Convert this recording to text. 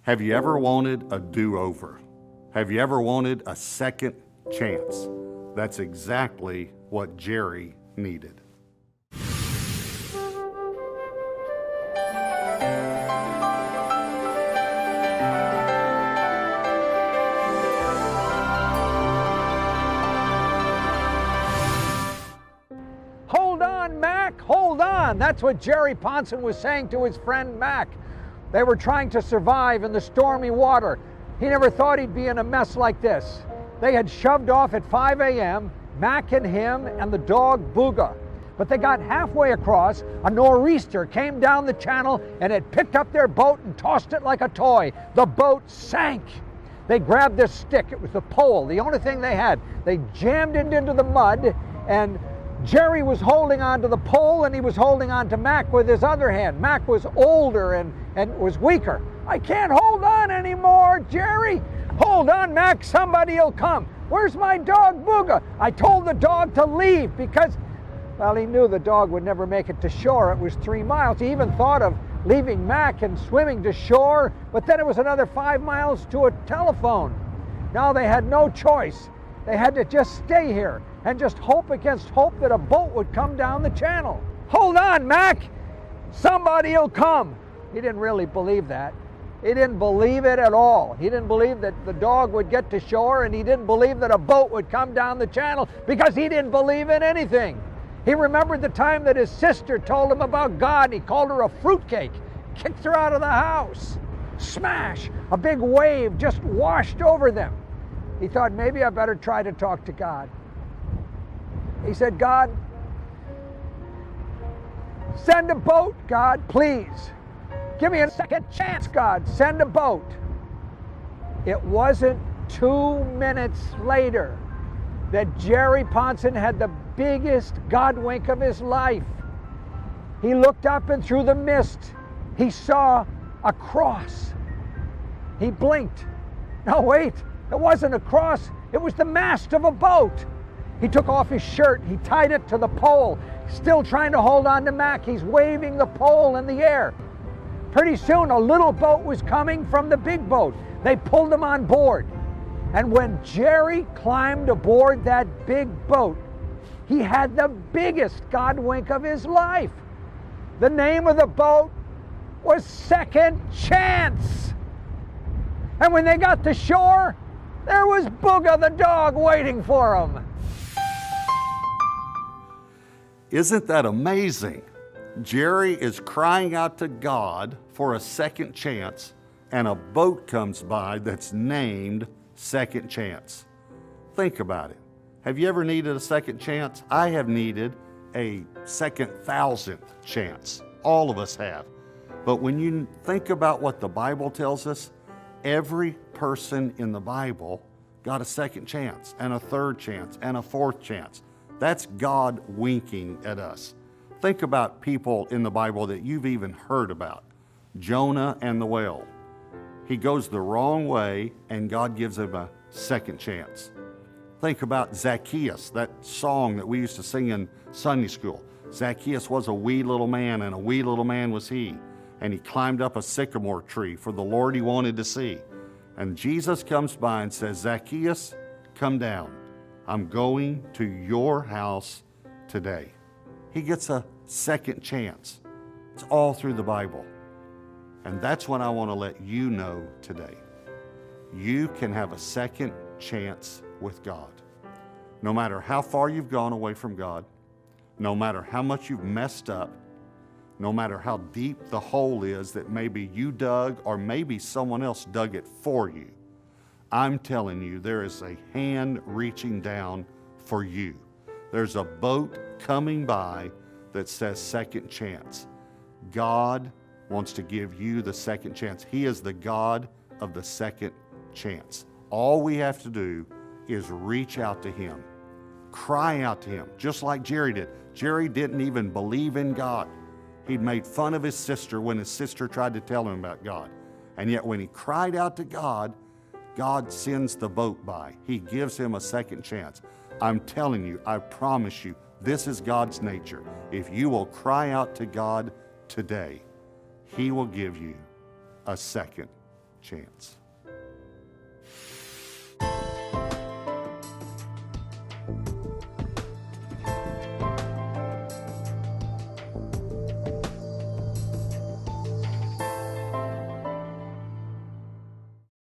Have you ever wanted a do-over? Have you ever wanted a second chance? That's exactly what Gerry needed. Hold on, Mac, hold on. That's what Gerry Ponson was saying to his friend Mac. They were trying to survive in the stormy water. He never thought he'd be in a mess like this. They had shoved off at 5 a.m., Mac and him and the dog Booga. But they got halfway across, a nor'easter came down the channel and it picked up their boat and tossed it like a toy. The boat sank. They grabbed their stick, it was the pole, the only thing they had. They jammed it into the mud, and Gerry was holding on to the pole and he was holding on to Mac with his other hand. Mac was older and was weaker. I can't hold on anymore, Gerry. Hold on, Mac, somebody'll come. Where's my dog, Booga? I told the dog to leave because, well, he knew the dog would never make it to shore. It was 3 miles. He even thought of leaving Mac and swimming to shore, but then it was another 5 miles to a telephone. Now they had no choice. They had to just stay here and just hope against hope that a boat would come down the channel. Hold on, Mac! Somebody'll come! He didn't really believe that. He didn't believe it at all. He didn't believe that the dog would get to shore, and he didn't believe that a boat would come down the channel because he didn't believe in anything. He remembered the time that his sister told him about God, and he called her a fruitcake, kicked her out of the house. Smash! A big wave just washed over them. He thought, maybe I better try to talk to God. He said, God, send a boat, God, please. Give me a second chance, God. Send a boat. It wasn't 2 minutes later that Gerry Ponson had the biggest Godwink of his life. He looked up, and through the mist, he saw a cross. He blinked. No, wait, it wasn't a cross. It was the mast of a boat. He took off his shirt. He tied it to the pole, still trying to hold on to Mac. He's waving the pole in the air. Pretty soon, a little boat was coming from the big boat. They pulled him on board. And when Gerry climbed aboard that big boat, he had the biggest Godwink of his life. The name of the boat was Second Chance. And when they got to shore, there was Booga the dog waiting for him. Isn't that amazing? Gerry is crying out to God for a second chance, and a boat comes by that's named Second Chance. Think about it. Have you ever needed a second chance? I have needed a second thousandth chance. All of us have. But when you think about what the Bible tells us, every person in the Bible got a second chance, and a third chance, and a fourth chance. That's God winking at us. Think about people in the Bible that you've even heard about. Jonah and the whale. He goes the wrong way, and God gives him a second chance. Think about Zacchaeus, that song that we used to sing in Sunday school. Zacchaeus was a wee little man, and a wee little man was he. And he climbed up a sycamore tree for the Lord he wanted to see. And Jesus comes by and says, Zacchaeus, come down. I'm going to your house today. He gets a second chance. It's all through the Bible. And that's what I want to let you know today. You can have a second chance with God. No matter how far you've gone away from God, no matter how much you've messed up, no matter how deep the hole is that maybe you dug or maybe someone else dug it for you, I'm telling you, there is a hand reaching down for you. There's a boat coming by that says second chance. God wants to give you the second chance. He is the God of the second chance. All we have to do is reach out to Him, cry out to Him, just like Gerry did. Gerry didn't even believe in God. He'd made fun of his sister when his sister tried to tell him about God. And yet when he cried out to God, God sends the boat by. He gives him a second chance. I'm telling you, I promise you, this is God's nature. If you will cry out to God today, He will give you a second chance.